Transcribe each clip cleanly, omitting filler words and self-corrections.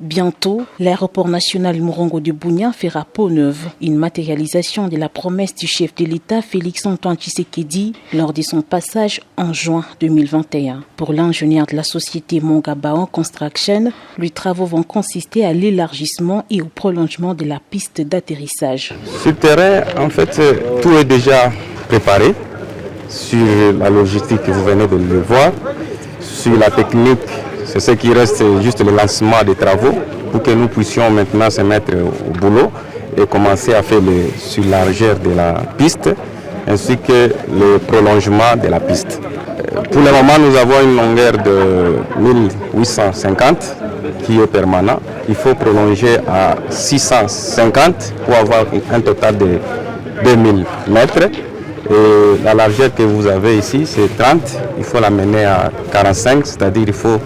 Bientôt, l'aéroport national Morongo de Bunia fera peau neuve, une matérialisation de la promesse du chef de l'État Félix-Antoine Tshisekedi lors de son passage en juin 2021. Pour l'ingénieur de la société Mongabaon Construction, les travaux vont consister à l'élargissement et au prolongement de la piste d'atterrissage. Sur le terrain, en fait, tout est déjà préparé sur la logistique que vous venez de le voir, sur la technique. C'est ce qui reste, juste le lancement des travaux pour que nous puissions maintenant se mettre au boulot et commencer à faire le surlargeur de la piste ainsi que le prolongement de la piste. Pour le moment, nous avons une longueur de 1850 qui est permanent. Il faut prolonger à 650 pour avoir un total de 2000 mètres. Et la largeur que vous avez ici, c'est 30. Il faut l'amener à 45, c'est-à-dire il faut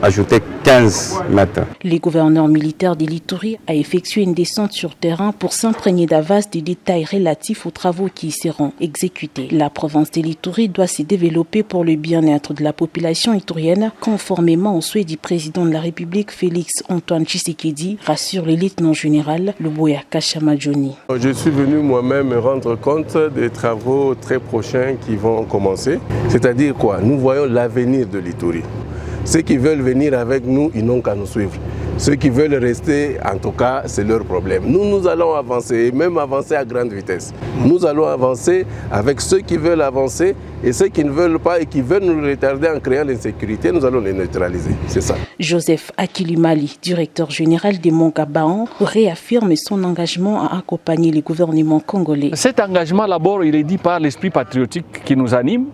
ajouter 15 mètres. Le gouverneur militaire de l'Ituri a effectué une descente sur terrain pour s'imprégner d'avance des détails relatifs aux travaux qui y seront exécutés. La province de l'Ituri doit se développer pour le bien-être de la population iturienne, conformément au souhait du président de la République Félix-Antoine Tshisekedi, rassure le lieutenant-général Luboya Kashamadjoni. Je suis venu moi-même me rendre compte des travaux très prochains qui vont commencer. C'est-à-dire quoi? Nous voyons l'avenir de l'Ituri. Ceux qui veulent venir avec nous, ils n'ont qu'à nous suivre. Ceux qui veulent rester, en tout cas, c'est leur problème. Nous allons avancer, et même avancer à grande vitesse. Nous allons avancer avec ceux qui veulent avancer et ceux qui ne veulent pas et qui veulent nous retarder en créant l'insécurité, nous allons les neutraliser. C'est ça. Joseph Akilimali, directeur général des Mongabaon, réaffirme son engagement à accompagner le gouvernement congolais. Cet engagement, d'abord, il est dit par l'esprit patriotique qui nous anime.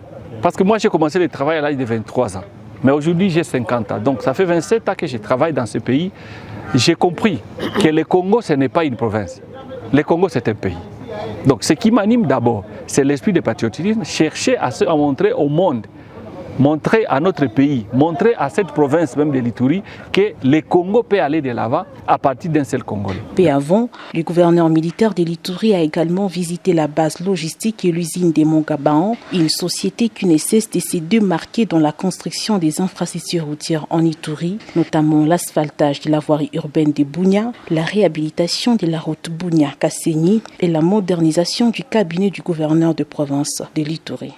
Parce que moi, j'ai commencé le travail à l'âge de 23 ans. Mais aujourd'hui, j'ai 50 ans. Donc, ça fait 27 ans que je travaille dans ce pays. J'ai compris que le Congo, ce n'est pas une province. Le Congo, c'est un pays. Donc, ce qui m'anime d'abord, c'est l'esprit de patriotisme, chercher à montrer au monde, montrer à notre pays, montrer à cette province même de l'Ituri que le Congo peut aller de l'avant à partir d'un seul Congolais. Peu avant, le gouverneur militaire de l'Ituri a également visité la base logistique et l'usine des Mongabaon, une société qui ne cesse de se démarquer dans la construction des infrastructures routières en Ituri, notamment l'asphaltage de la voirie urbaine de Bunia, la réhabilitation de la route Bunia-Kasséni et la modernisation du cabinet du gouverneur de province de l'Ituri.